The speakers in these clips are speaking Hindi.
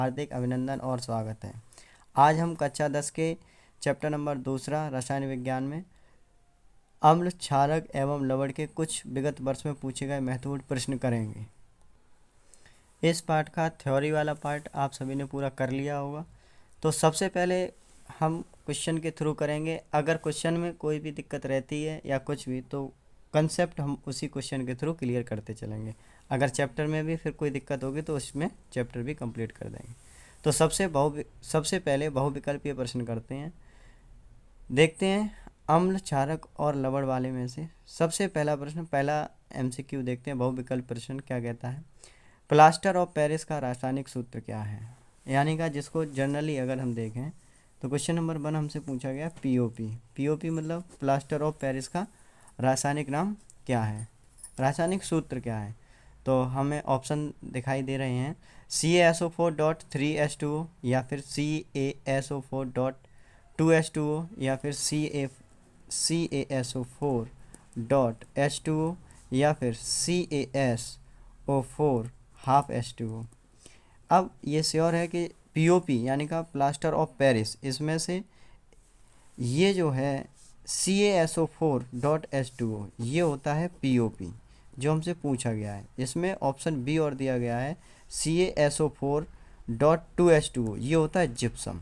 हार्दिक अभिनंदन और स्वागत है। आज हम कक्षा 10 के चैप्टर नंबर 2 रसायन विज्ञान में अम्ल, क्षारक एवं लवण के कुछ विगत वर्ष में पूछे गए महत्वपूर्ण प्रश्न करेंगे। इस पाठ का थ्योरी वाला पार्ट आप सभी ने पूरा कर लिया होगा। तो सबसे पहले हम क्वेश्चन के थ्रू करेंगे। अगर क्वेश्चन में कोई भी दिक्कत रहती है या कुछ भी, तो कंसेप्ट हम उसी क्वेश्चन के थ्रू क्लियर करते चलेंगे। अगर चैप्टर में भी फिर कोई दिक्कत होगी तो उसमें चैप्टर भी कंप्लीट कर देंगे। तो सबसे पहले बहुविकल्पीय प्रश्न करते हैं। देखते हैं अम्ल, क्षारक और लवण वाले में से सबसे पहला प्रश्न, पहला एमसीक्यू देखते हैं। बहुविकल्प प्रश्न क्या कहता है? प्लास्टर ऑफ पेरिस का रासायनिक सूत्र क्या है? यानी का जिसको जनरली अगर हम देखें तो क्वेश्चन नंबर 1 हमसे पूछा गया पीओपी। पीओपी मतलब प्लास्टर ऑफ पेरिस का रासायनिक नाम क्या है, रासायनिक सूत्र क्या है? तो हमें ऑप्शन दिखाई दे रहे हैं CaSO4.3H2O या फिर CaSO4.2H2O या फिर CaSO4.H2O या फिर CaSO4 हाफ H2O। अब ये श्योर है कि पीओपी यानी का प्लास्टर ऑफ पेरिस, इसमें से ये जो है CaSO4.H2O ये होता है पीओपी जो हमसे पूछा गया है। इसमें ऑप्शन बी और दिया गया है CaSO4.2H2O ये होता है जिप्सम।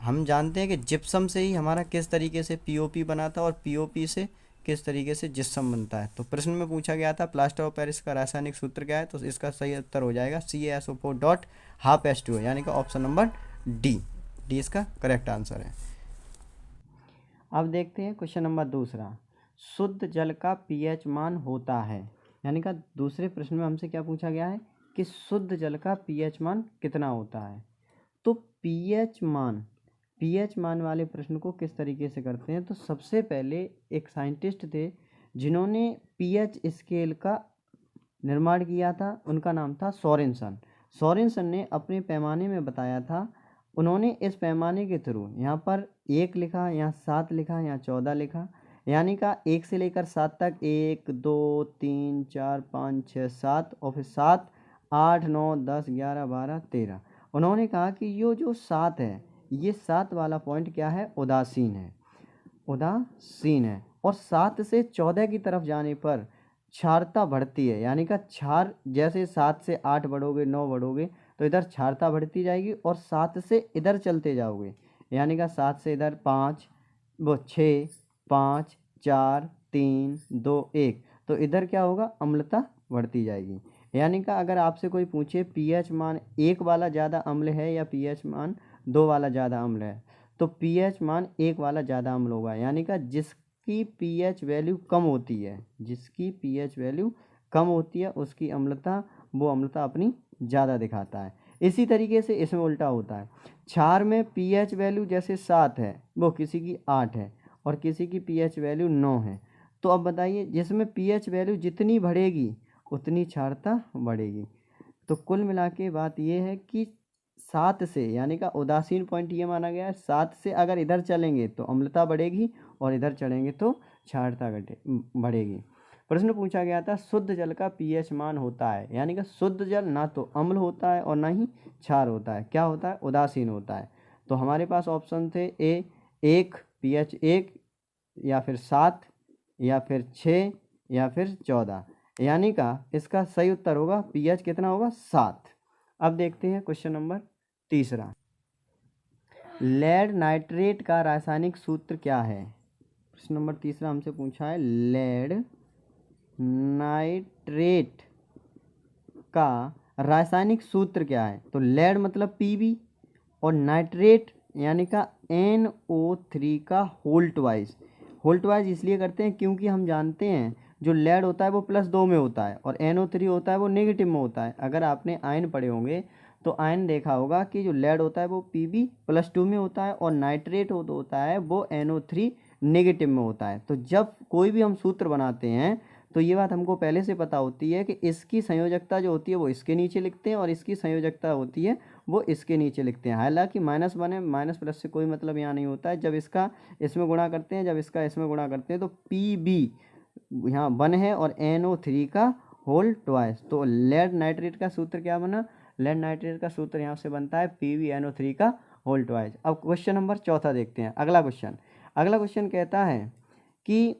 हम जानते हैं कि जिप्सम से ही हमारा किस तरीके से पीओपी बना था और पीओपी से किस तरीके से जिप्सम बनता है। तो प्रश्न में पूछा गया था प्लास्टर ऑफ पेरिस का रासायनिक सूत्र क्या है, तो इसका सही उत्तर हो जाएगा CaSO4.2H2O यानी कि ऑप्शन नंबर डी इसका करेक्ट आंसर है। अब देखते हैं क्वेश्चन नंबर 2। शुद्ध जल का पीएच मान होता है, यानी कि दूसरे प्रश्न में हमसे क्या पूछा गया है कि शुद्ध जल का पीएच मान कितना होता है। तो पीएच मान वाले प्रश्न को किस तरीके से करते हैं? तो सबसे पहले एक साइंटिस्ट थे जिन्होंने पीएच स्केल का निर्माण किया था, उनका नाम था सोरेनसन ने अपने पैमाने में बताया था। उन्होंने इस पैमाने के थ्रू यहाँ पर 1 लिखा, यहाँ 7 लिखा, यहाँ 14 लिखा, यानी का 1 से लेकर 7 तक 1 2 3 4 5 6 7 और फिर 7 8 9 10 11 12 13। उन्होंने कहा कि ये जो 7 है, ये 7 वाला पॉइंट क्या है? उदासीन है और 7 से 14 की तरफ जाने पर क्षारता बढ़ती है। यानी का क्षार जैसे 7 से 8 बढ़ोगे, 9 बढ़ोगे तो इधर क्षारता बढ़ती जाएगी और 7 से इधर चलते जाओगे, यानी का 7 से इधर 5 वो 6 5 4 3 2 1, तो इधर क्या होगा? अम्लता बढ़ती जाएगी। यानी का अगर आपसे कोई पूछे पीएच मान 1 वाला ज़्यादा अम्ल है या पीएच मान 2 वाला ज़्यादा अम्ल है, तो पीएच मान 1 वाला ज़्यादा अम्ल होगा। यानी का जिसकी पीएच वैल्यू कम होती है उसकी अम्लता अपनी ज़्यादा दिखाता है। इसी तरीके से इसमें उल्टा होता है। क्षार में पीएच वैल्यू जैसे 7 है, वो किसी की 8 है और किसी की पीएच वैल्यू 9 है। तो अब बताइए, जिसमें पीएच वैल्यू जितनी बढ़ेगी उतनी क्षारता बढ़ेगी। तो कुल मिला के बात ये है कि 7 से, यानी का उदासीन पॉइंट ये माना गया है, 7 से अगर इधर चलेंगे तो अम्लता बढ़ेगी और इधर चलेंगे तो क्षारता बढ़ेगी। प्रश्न पूछा गया था शुद्ध जल का पीएच मान होता है, यानी कि शुद्ध जल ना तो अम्ल होता है और ना ही क्षार होता है, क्या होता है? उदासीन होता है। तो हमारे पास ऑप्शन थे ए 1 पीएच 1 या फिर 7 या फिर 6 या फिर 14, यानी का इसका सही उत्तर होगा पीएच कितना होगा? 7। अब देखते हैं क्वेश्चन नंबर 3। लेड नाइट्रेट का रासायनिक सूत्र क्या है? प्रश्न नंबर 3 हमसे पूछा है लेड नाइट्रेट का रासायनिक सूत्र क्या है। तो लेड मतलब Pb और नाइट्रेट यानी का NO3 का होल्ट वाइज इसलिए करते हैं क्योंकि हम जानते हैं जो लेड होता है वो +2 में होता है और NO3 होता है वो नेगेटिव में होता है। अगर आपने आयन पढ़े होंगे तो आयन देखा होगा कि जो लेड होता है वो Pb +2 में होता है और नाइट्रेट होता है वो NO3 नेगेटिव में होता है। तो जब कोई भी हम सूत्र बनाते हैं तो ये बात हमको पहले से पता होती है कि इसकी संयोजकता जो होती है वो इसके नीचे लिखते हैं और इसकी संयोजकता होती है वो इसके नीचे लिखते हैं। हालांकि -1 है, माइनस प्लस से कोई मतलब यहाँ नहीं होता है। जब इसका इसमें गुणा करते हैं, जब इसका इसमें गुणा करते हैं तो Pb यहाँ 1 है और NO3 का होल ट्वाइस। तो लेड नाइट्रेट का सूत्र क्या बना? लेड नाइट्रेट का सूत्र यहाँ से बनता है PbNO3 का होल ट्वाइस। अब क्वेश्चन नंबर 4 देखते हैं। अगला क्वेश्चन कहता है कि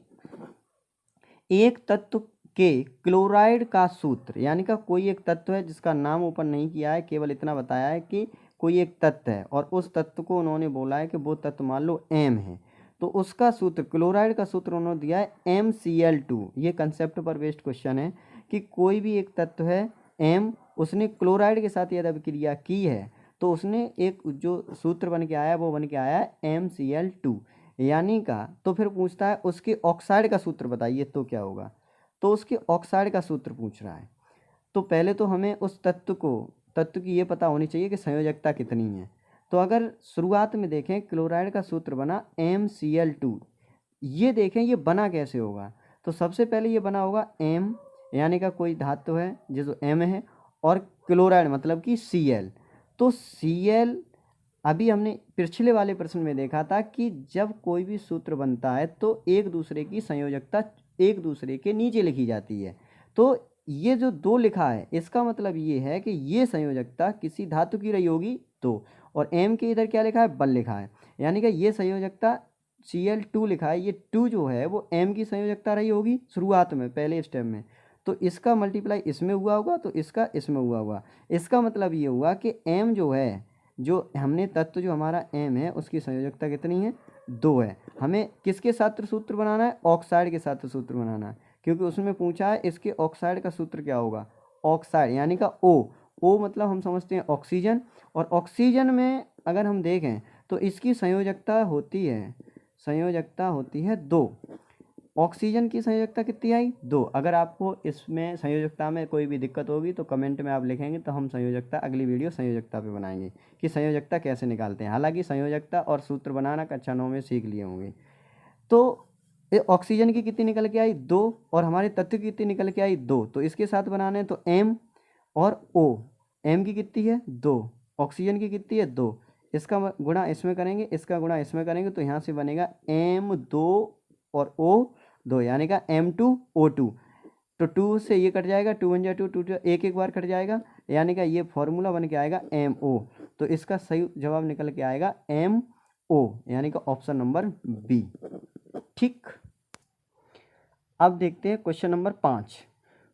एक तत्व के क्लोराइड का सूत्र, यानी का कोई एक तत्व है जिसका नाम ऊपर नहीं किया है, केवल इतना बताया है कि कोई एक तत्व है और उस तत्व को उन्होंने बोला है कि वो तत्व मान लो M है, तो उसका सूत्र, क्लोराइड का सूत्र उन्होंने दिया है MCl2। ये कंसेप्ट पर बेस्ड क्वेश्चन है कि कोई भी एक तत्व है M, उसने क्लोराइड के साथ यदि अभिक्रिया की है तो उसने एक जो सूत्र बन के आया वो बन के आया है MCl2, यानी का। तो फिर पूछता है उसके ऑक्साइड का सूत्र बताइए तो क्या होगा, तो उसके ऑक्साइड का सूत्र पूछ रहा है। तो पहले तो हमें उस तत्व की ये पता होनी चाहिए कि संयोजकता कितनी है। तो अगर शुरुआत में देखें क्लोराइड का सूत्र बना MCl2, ये देखें ये बना कैसे होगा। तो सबसे पहले ये बना होगा M, यानी का कोई धातु है जो M है, और क्लोराइड मतलब कि Cl। तो Cl अभी हमने पिछले वाले प्रश्न में देखा था कि जब कोई भी सूत्र बनता है तो एक दूसरे की संयोजकता एक दूसरे के नीचे लिखी जाती है। तो ये जो 2 लिखा है इसका मतलब ये है कि ये संयोजकता किसी धातु की रही होगी 2, और M के इधर क्या लिखा है 1 लिखा है, यानी कि ये संयोजकता Cl2 लिखा है, ये 2 जो है वो M की संयोजकता रही होगी शुरुआत में पहले स्टेप में। तो इसका मल्टीप्लाई इसमें हुआ होगा तो इसका इसमें हुआ होगा। इसका मतलब ये हुआ कि M जो है, जो हमने तत्व जो हमारा M है उसकी संयोजकता कितनी है 2 है। हमें किसके साथ सूत्र बनाना है, ऑक्साइड के साथ सूत्र बनाना है, क्योंकि उसमें पूछा है इसके ऑक्साइड का सूत्र क्या होगा, ऑक्साइड यानी का O मतलब हम समझते हैं ऑक्सीजन, और ऑक्सीजन में अगर हम देखें तो इसकी संयोजकता होती है 2। ऑक्सीजन की संयोजकता कितनी आई 2। अगर आपको इसमें संयोजकता में कोई भी दिक्कत होगी तो कमेंट में आप लिखेंगे, तो हम संयोजकता अगली वीडियो संयोजकता पे बनाएंगे कि संयोजकता कैसे निकालते हैं। हालांकि संयोजकता और सूत्र बनाना कक्षा 9 में सीख लिए होंगे। तो ऑक्सीजन की कितनी निकल के आई 2, और हमारे तत्व की कितनी निकल के आई 2, तो इसके साथ बनाने तो M और O। M की कितनी है 2, ऑक्सीजन की कितनी है 2, इसका गुणा इसमें करेंगे, इसका गुणा इसमें करेंगे, तो यहाँ से बनेगा M2 और O2, यानी का M2O2। तो 2 से ये कट जाएगा, 2 1 2 2 एक बार कट जाएगा, यानी का ये फॉर्मूला बन के आएगा MO। तो इसका सही जवाब निकल के आएगा MO, यानी का ऑप्शन नंबर बी। ठीक, अब देखते हैं क्वेश्चन नंबर 5।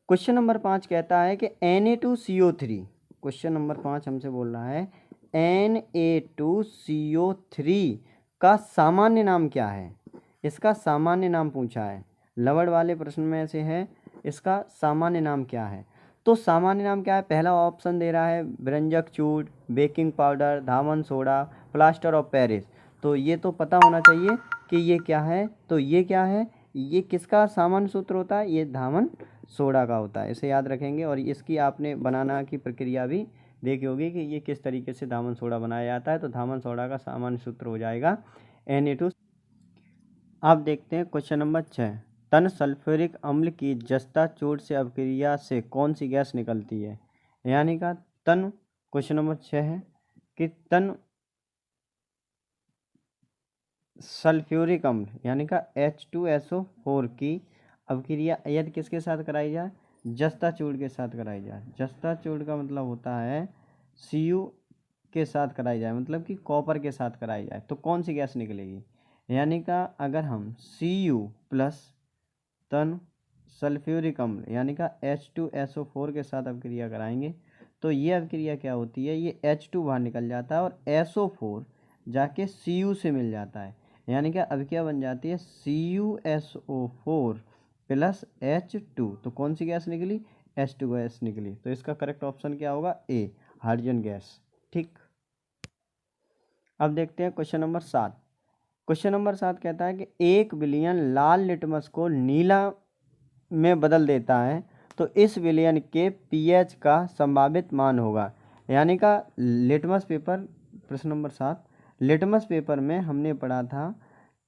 क्वेश्चन नंबर 5 कहता है कि Na2CO3, क्वेश्चन नंबर 5 हमसे बोल रहा है Na2CO3 का सामान्य नाम क्या है। इसका सामान्य नाम पूछा है, लवड़ वाले प्रश्न में से है, इसका सामान्य नाम क्या है। तो सामान्य नाम क्या है, पहला ऑप्शन दे रहा है व्यंजक चूर्ण, बेकिंग पाउडर, धामन सोडा, प्लास्टर ऑफ पेरिस। तो ये तो पता होना चाहिए कि ये क्या है। तो ये क्या है, ये किसका सामान्य सूत्र होता है, ये धामन सोडा का होता है, इसे याद रखेंगे। और इसकी आपने बनाना की प्रक्रिया भी देखी होगी कि ये किस तरीके से धामन सोडा बनाया जाता है। तो धामन सोडा का सामान्य सूत्र हो जाएगा Na2। अब देखते हैं क्वेश्चन नंबर 6। तन सल्फ्यूरिक अम्ल की जस्ता चूर्ण से अभिक्रिया से कौन सी गैस निकलती है, यानी का तन, क्वेश्चन नंबर 6 है कि तन सल्फ्यूरिक अम्ल यानी का H2SO4 की अभिक्रिया यदि किसके साथ कराई जाए, जस्ता चूर्ण के साथ कराई जाए। जस्ता चूर्ण का मतलब होता है Cu के साथ कराई जाए, मतलब कि कॉपर के साथ कराई जाए, तो कौन सी गैस निकलेगी। यानी का अगर हम Cu प्लस तन सल्फ्यूरिक अम्ल यानी का H2SO4 के साथ अभिक्रिया कराएंगे तो ये अभिक्रिया क्या होती है, ये H2 बाहर निकल जाता है और SO4 जाके Cu से मिल जाता है, यानी कि अभिक्रिया बन जाती है CuSO4 प्लस H2। तो कौन सी गैस निकली, H2 गैस निकली। तो इसका करेक्ट ऑप्शन क्या होगा, ए, हाइड्रोजन गैस। ठीक, अब देखते हैं क्वेश्चन नंबर 7। क्वेश्चन नंबर 7 कहता है कि 1 बिलियन लाल लिटमस को नीला में बदल देता है तो इस विलयन के pH का संभावित मान होगा। यानी का लिटमस पेपर, प्रश्न नंबर 7, लिटमस पेपर में हमने पढ़ा था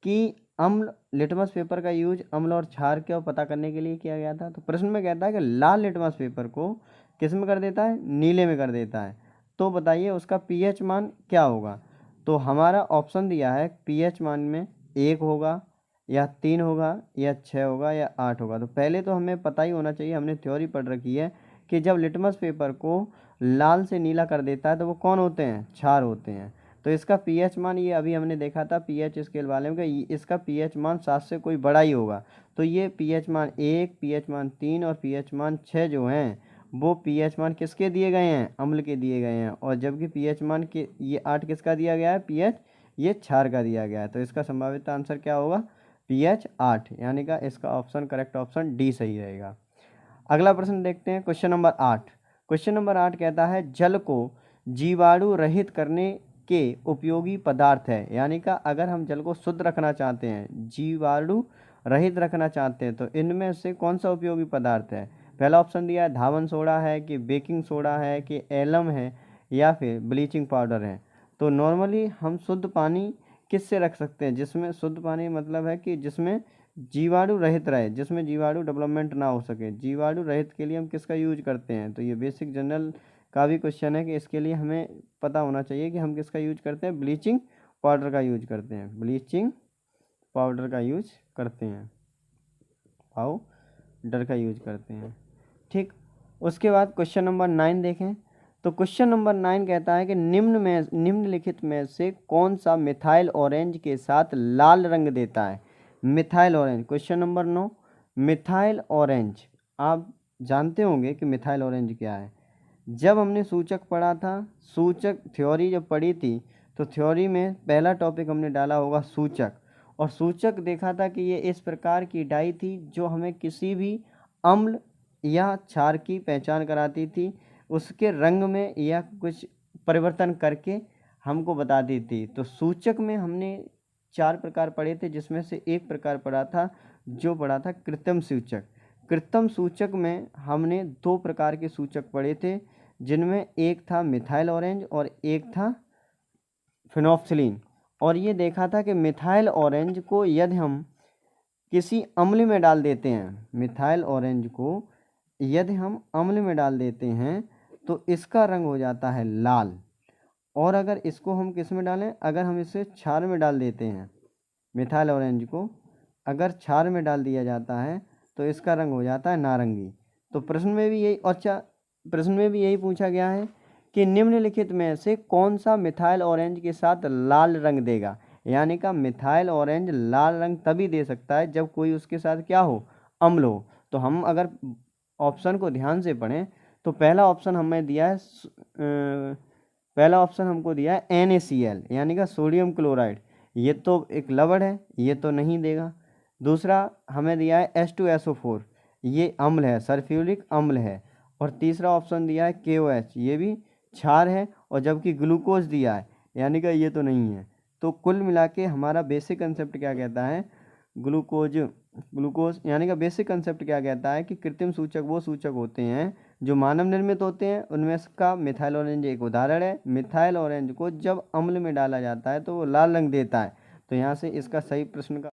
कि अम्ल, लिटमस पेपर का यूज अम्ल और क्षार को पता करने के लिए किया गया था। तो प्रश्न में कहता है कि लाल लिटमस पेपर को किस में कर देता है, नीले में कर देता है, तो बताइए उसका pH मान क्या होगा। तो हमारा ऑप्शन दिया है pH मान में 1 होगा या 3 होगा या 6 होगा या 8 होगा। तो पहले तो हमें पता ही होना चाहिए, हमने थ्योरी पढ़ रखी है कि जब लिटमस पेपर को लाल से नीला कर देता है तो वो कौन होते हैं, क्षार होते हैं। तो इसका पीएच मान, ये अभी हमने देखा था पीएच स्केल वाले में कि इसका पीएच मान 7 से कोई बड़ा ही होगा। तो ये पीएच मान 1, पीएच मान 3 और पीएच मान 6 जो हैं वो पीएच मान किसके दिए गए हैं, अम्ल के दिए गए हैं। और जबकि पीएच मान के ये 8 किसका दिया गया है, पीएच ये क्षार का दिया गया है। तो इसका संभावित आंसर क्या होगा, पीएच 8, यानी का इसका ऑप्शन करेक्ट ऑप्शन डी सही रहेगा। अगला प्रश्न देखते हैं, क्वेश्चन नंबर 8। क्वेश्चन नंबर 8 कहता है जल को जीवाणु रहित करने के उपयोगी पदार्थ है। यानी का अगर हम जल को शुद्ध रखना चाहते हैं, जीवाणु रहित रखना चाहते हैं, तो इनमें से कौन सा उपयोगी पदार्थ है। पहला ऑप्शन दिया है धावन सोडा है, कि बेकिंग सोडा है, कि एलम है, या फिर ब्लीचिंग पाउडर है। तो नॉर्मली हम शुद्ध पानी किससे रख सकते हैं, जिसमें शुद्ध पानी मतलब है कि जिसमें जीवाणु रहित रहे, जिसमें जीवाणु डेवलपमेंट ना हो सके। जीवाणु रहित के लिए हम किसका यूज करते हैं, तो ये बेसिक जनरल का भी क्वेश्चन है कि इसके लिए हमें पता होना चाहिए कि हम किसका यूज करते हैं, ब्लीचिंग पाउडर का यूज करते हैं, ब्लीचिंग पाउडर का यूज करते हैं, पाउडर का यूज करते हैं। ठीक, उसके बाद क्वेश्चन नंबर 9 देखें। तो क्वेश्चन नंबर 9 कहता है कि निम्नलिखित में से कौन सा मिथाइल ऑरेंज के साथ लाल रंग देता है। Methyl orange, question number 9, methyl orange. आप जानते होंगे कि मिथाइल ऑरेंज क्या है। जब हमने सूचक पढ़ा था, सूचक थ्योरी जब पढ़ी थी, तो थ्योरी में पहला टॉपिक हमने डाला होगा सूचक। और सूचक देखा था कि ये इस प्रकार की डाई थी जो हमें किसी भी अम्ल या क्षार की पहचान कराती थी, उसके रंग में या कुछ परिवर्तन करके हमको बताती थी। तो सूचक में हमने 4 प्रकार पढ़े थे, जिसमें से एक प्रकार पढ़ा था जो पढ़ा था कृत्रिम सूचक। कृत्रिम सूचक में हमने 2 प्रकार के सूचक पढ़े थे, जिनमें एक था मिथाइल ऑरेंज और एक था फिनोक्सिलीन। और ये देखा था कि मिथाइल ऑरेंज को यदि हम किसी अम्ल में डाल देते हैं, मिथाइल ऑरेंज को यदि हम अम्ल में डाल देते हैं तो इसका रंग हो जाता है लाल। और अगर इसको हम किस में डालें, अगर हम इसे क्षार में डाल देते हैं, मिथाइल ऑरेंज को अगर क्षार में डाल दिया जाता है तो इसका रंग हो जाता है नारंगी। तो प्रश्न में भी यही, अच्छा प्रश्न में भी यही पूछा गया है कि निम्नलिखित में से कौन सा मिथाइल ऑरेंज के साथ लाल रंग देगा। यानी का मिथाइल ऑरेंज लाल रंग तभी दे सकता है जब कोई उसके साथ क्या हो, अम्ल हो। तो हम अगर ऑप्शन को ध्यान से पढ़ें तो पहला ऑप्शन हमें दिया है, पहला ऑप्शन हमको दिया है NaCl यानी का सोडियम क्लोराइड। ये तो एक लवण है, ये तो नहीं देगा। दूसरा हमें दिया है H2SO4, ये अम्ल है, सल्फ्यूरिक अम्ल है। और तीसरा ऑप्शन दिया है KOH, ये भी क्षार है। और जबकि ग्लूकोज दिया है, यानी कि ये तो नहीं है। तो कुल मिला के हमारा बेसिक कंसेप्ट क्या कहता है, ग्लूकोज यानी कि बेसिक कंसेप्ट क्या कहता है कि कृत्रिम सूचक वो सूचक होते हैं जो मानव निर्मित होते हैं। उनमें का मिथाइल ऑरेंज एक उदाहरण है। मिथाइल ऑरेंज को जब अम्ल में डाला जाता है तो वो लाल रंग देता है। तो यहाँ से इसका सही प्रश्न का